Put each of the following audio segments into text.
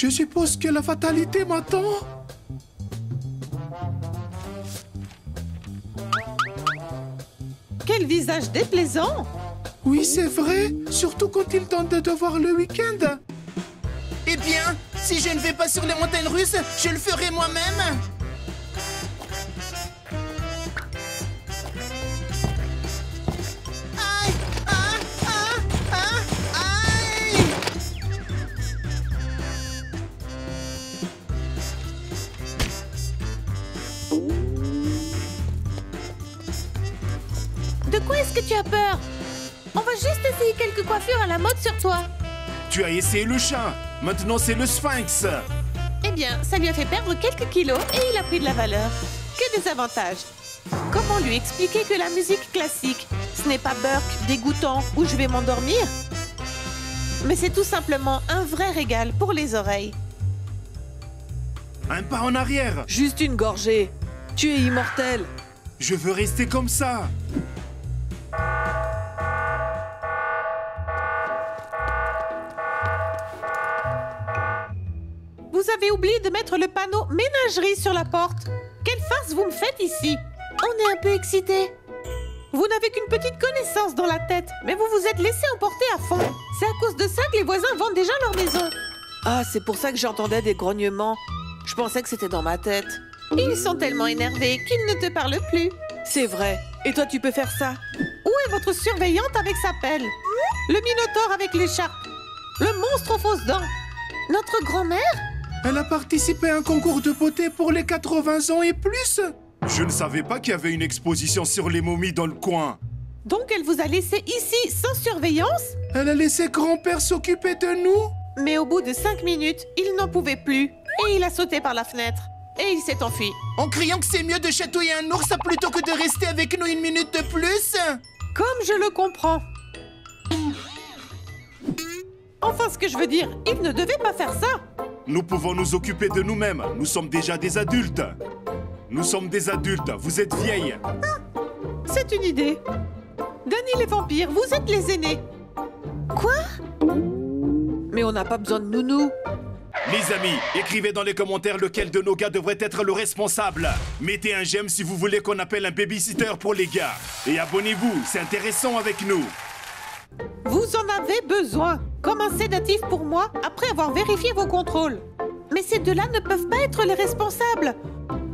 Je suppose que la fatalité m'attend. Quel visage déplaisant! Oui, c'est vrai. Surtout quand il donne des devoirs le week-end. Eh bien, si je ne vais pas sur les montagnes russes, je le ferai moi-même. Aïe! Ah! Ah! Ah! Aïe! De quoi est-ce que tu as peur? On va juste essayer quelques coiffures à la mode sur toi. Tu as essayé le chat. Maintenant, c'est le sphinx. Eh bien, ça lui a fait perdre quelques kilos et il a pris de la valeur. Que des avantages. Comment lui expliquer que la musique classique, ce n'est pas Burke, dégoûtant, où je vais m'endormir? Mais c'est tout simplement un vrai régal pour les oreilles. Un pas en arrière. Juste une gorgée. Tu es immortel. Je veux rester comme ça. Vous avez oublié de mettre le panneau ménagerie sur la porte. Quelle farce vous me faites ici? On est un peu excités. Vous n'avez qu'une petite connaissance dans la tête, mais vous vous êtes laissé emporter à fond. C'est à cause de ça que les voisins vendent déjà leur maison. Ah, c'est pour ça que j'entendais des grognements. Je pensais que c'était dans ma tête. Ils sont tellement énervés qu'ils ne te parlent plus. C'est vrai. Et toi, tu peux faire ça? Où est votre surveillante avec sa pelle? Le minotaure avec l'écharpe? Le monstre aux fausses dents? Notre grand-mère? Elle a participé à un concours de beauté pour les 80 ans et plus. Je ne savais pas qu'il y avait une exposition sur les momies dans le coin. Donc elle vous a laissé ici sans surveillance? Elle a laissé grand-père s'occuper de nous. Mais au bout de 5 minutes, il n'en pouvait plus. Et il a sauté par la fenêtre. Et il s'est enfui. En criant que c'est mieux de chatouiller un ours plutôt que de rester avec nous une minute de plus. Comme je le comprends. Enfin, ce que je veux dire, il ne devait pas faire ça. Nous pouvons nous occuper de nous-mêmes. Nous sommes déjà des adultes. Nous sommes des adultes. Vous êtes vieilles. C'est une idée. Danny les vampires, vous êtes les aînés. Quoi? Mais on n'a pas besoin de nounou. Les amis, écrivez dans les commentaires lequel de nos gars devrait être le responsable. Mettez un j'aime si vous voulez qu'on appelle un babysitter pour les gars. Et abonnez-vous, c'est intéressant avec nous. Vous en avez besoin, comme un sédatif pour moi, après avoir vérifié vos contrôles. Mais ces deux-là ne peuvent pas être les responsables.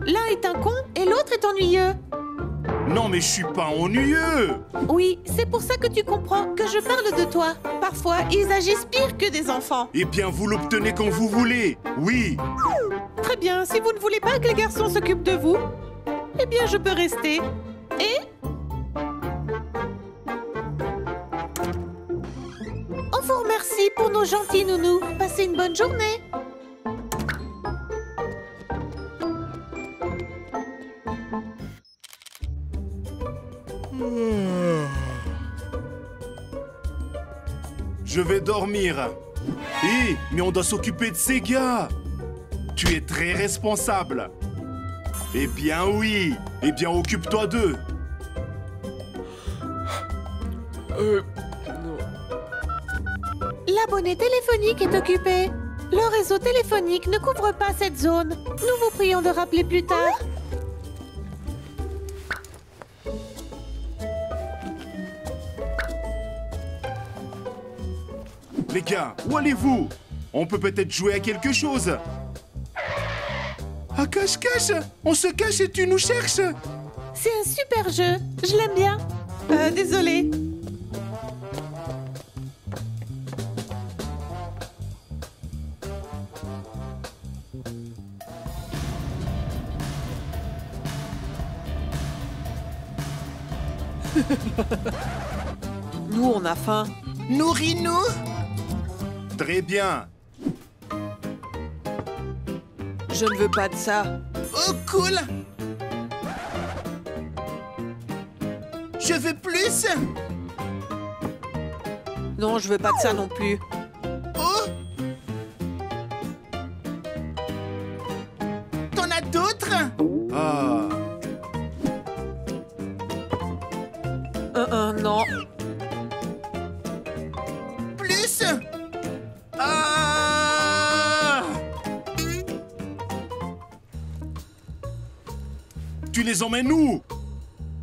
L'un est un con et l'autre est ennuyeux. Non mais je suis pas ennuyeux. Oui, c'est pour ça que tu comprends que je parle de toi. Parfois, ils agissent pire que des enfants. Eh bien, vous l'obtenez quand vous voulez. Oui. Très bien, si vous ne voulez pas que les garçons s'occupent de vous, eh bien, je peux rester. Et... on vous remercie pour nos gentils nounous. Passez une bonne journée. Je vais dormir. Hé, mais on doit s'occuper de ces gars. Tu es très responsable. Eh bien oui. Eh bien, occupe-toi d'eux. L'abonné téléphonique est occupé. Le réseau téléphonique ne couvre pas cette zone. Nous vous prions de rappeler plus tard. Les gars, où allez-vous? On peut peut-être jouer à quelque chose. À cache-cache. On se cache et tu nous cherches. C'est un super jeu. Je l'aime bien. Désolée. Nous, on a faim. Nourris-nous. Très bien. Je ne veux pas de ça. Oh, cool. Je veux plus. Non, je veux pas de ça non plus. Oh. T'en as d'autres? Ah. Non. Plus. Ah. les emmènes où?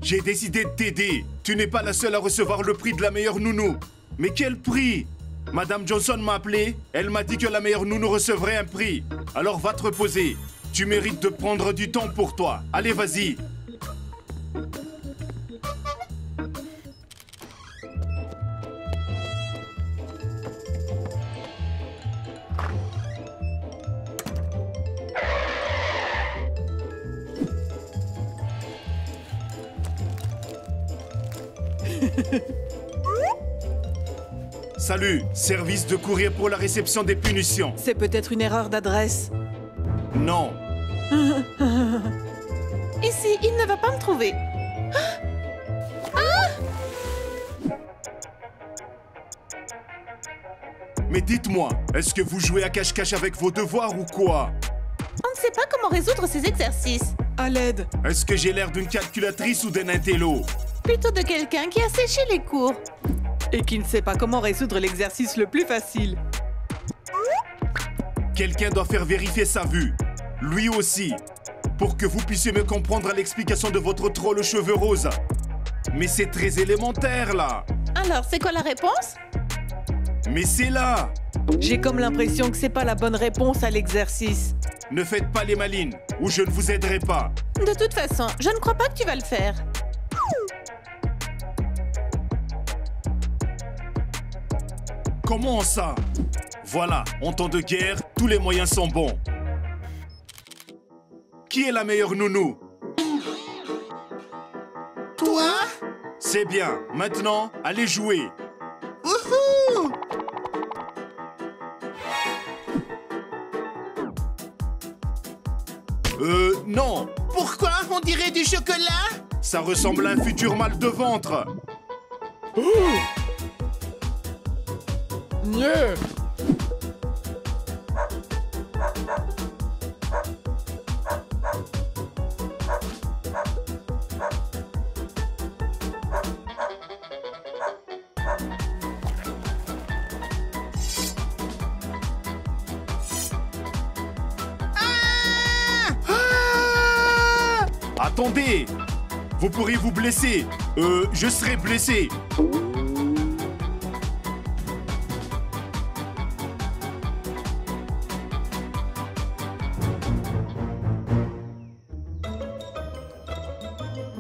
J'ai décidé de t'aider. Tu n'es pas la seule à recevoir le prix de la meilleure nounou. Mais quel prix? Madame Johnson m'a appelé. Elle m'a dit que la meilleure nounou recevrait un prix. Alors va te reposer. Tu mérites de prendre du temps pour toi. Allez, vas-y. Salut, service de courrier pour la réception des punitions. C'est peut-être une erreur d'adresse. Non. Ici, il ne va pas me trouver. Mais dites-moi, est-ce que vous jouez à cache-cache avec vos devoirs ou quoi? On ne sait pas comment résoudre ces exercices. À l'aide. Est-ce que j'ai l'air d'une calculatrice ou d'un intello? Plutôt de quelqu'un qui a séché les cours. Et qui ne sait pas comment résoudre l'exercice le plus facile. Quelqu'un doit faire vérifier sa vue. Lui aussi. Pour que vous puissiez me comprendre à l'explication de votre troll aux cheveux roses. Mais c'est très élémentaire, là. Alors, c'est quoi la réponse? Mais c'est là. J'ai comme l'impression que c'est pas la bonne réponse à l'exercice. Ne faites pas les malines, ou je ne vous aiderai pas. De toute façon, je ne crois pas que tu vas le faire. Comment ça? Voilà, en temps de guerre, tous les moyens sont bons. Qui est la meilleure nounou? Toi? C'est bien. Maintenant, allez jouer. Wouhou! Non. Pourquoi? On dirait du chocolat? Ça ressemble à un futur mal de ventre. Mieux. Attendez. Vous pourriez vous blesser. Je serai blessé.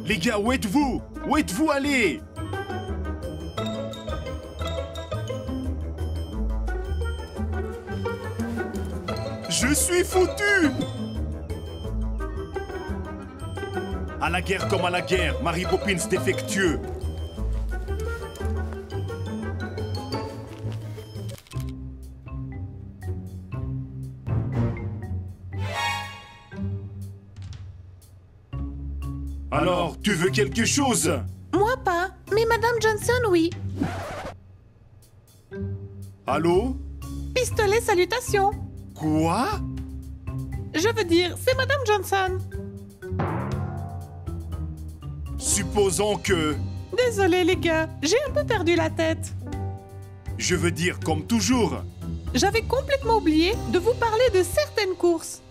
Les gars, où êtes-vous? Où êtes-vous allés? Je suis foutu! À la guerre comme à la guerre, Mary Poppins défectueux. Alors, tu veux quelque chose? Moi pas, mais Madame Johnson, oui. Allô? Pistolet, salutations. Quoi? Je veux dire, c'est Madame Johnson. Supposons que... Désolée les gars, j'ai un peu perdu la tête. Je veux dire, comme toujours. J'avais complètement oublié de vous parler de certaines courses.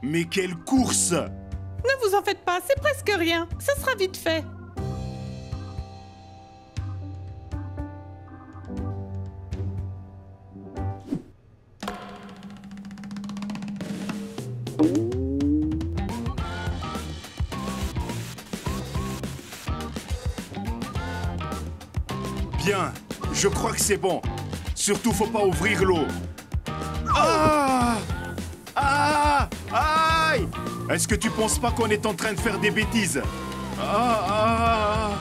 Mais quelle course? Ne vous en faites pas, c'est presque rien. Ça sera vite fait. Bien, je crois que c'est bon. Surtout, faut pas ouvrir l'eau. Ah! Ah! Aïe! Est-ce que tu penses pas qu'on est en train de faire des bêtises? Ah! Ah!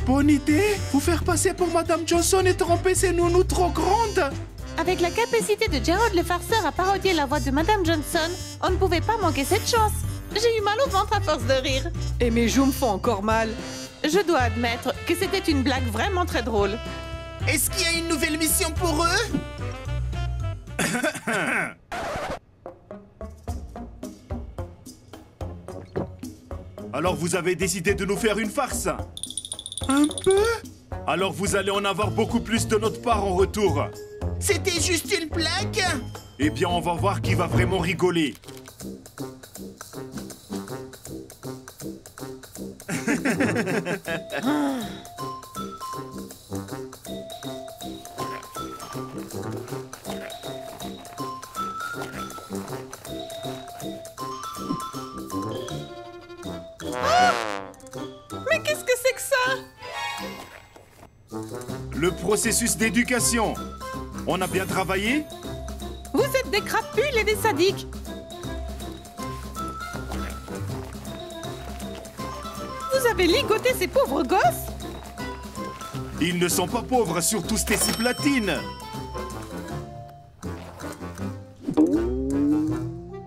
Bonne idée! Vous faire passer pour Madame Johnson et tromper ces nounous trop grandes! Avec la capacité de Gerald le farceur à parodier la voix de Madame Johnson, on ne pouvait pas manquer cette chance. J'ai eu mal au ventre à force de rire. Et mes joues me font encore mal. Je dois admettre que c'était une blague vraiment très drôle. Est-ce qu'il y a une nouvelle mission pour eux? Alors vous avez décidé de nous faire une farce? Un peu? Alors vous allez en avoir beaucoup plus de notre part en retour. C'était juste une blague. Eh bien, on va voir qui va vraiment rigoler. Mais qu'est-ce que c'est que ça? Le processus d'éducation. On a bien travaillé? Vous êtes des crapules et des sadiques. Vous avez ligoté ces pauvres gosses? Ils ne sont pas pauvres, surtout Stacy Platine.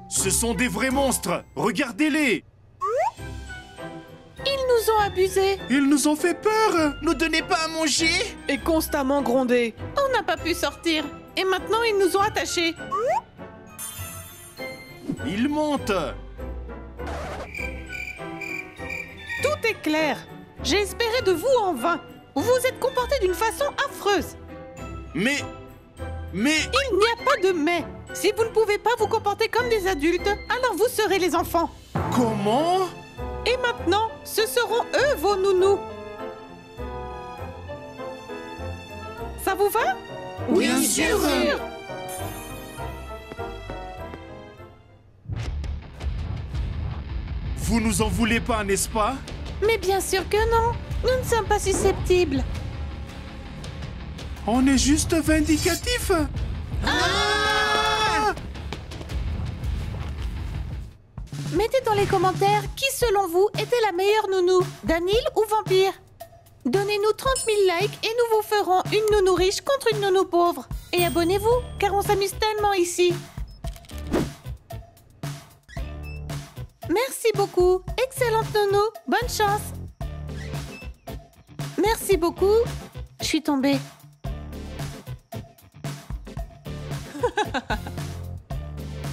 Ce sont des vrais monstres. Regardez-les. Ils nous ont abusés. Ils nous ont fait peur. Nous donnez pas à manger. Et constamment grondé. On n'a pas pu sortir. Et maintenant, ils nous ont attachés. Ils montent. Tout est clair. J'ai espéré de vous en vain. Vous vous êtes comportés d'une façon affreuse. Mais... Il n'y a pas de mais. Si vous ne pouvez pas vous comporter comme des adultes, alors vous serez les enfants. Comment? Et maintenant, ce seront eux vos nounous. Ça vous va? Oui, bien sûr. Vous nous en voulez pas, n'est-ce pas? Mais bien sûr que non. Nous ne sommes pas susceptibles. On est juste vindicatifs. Mettez dans les commentaires qui, selon vous, était la meilleure nounou, Danil ou Vampire. Donnez-nous 30 000 likes et nous vous ferons une nounou riche contre une nounou pauvre. Et abonnez-vous, car on s'amuse tellement ici. Merci beaucoup. Excellente nounou. Bonne chance. Merci beaucoup. Je suis tombée.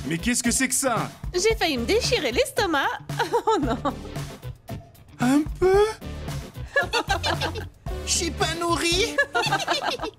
Mais qu'est-ce que c'est que ça? J'ai failli me déchirer l'estomac. Oh non. Un peu? Je suis pas nourri.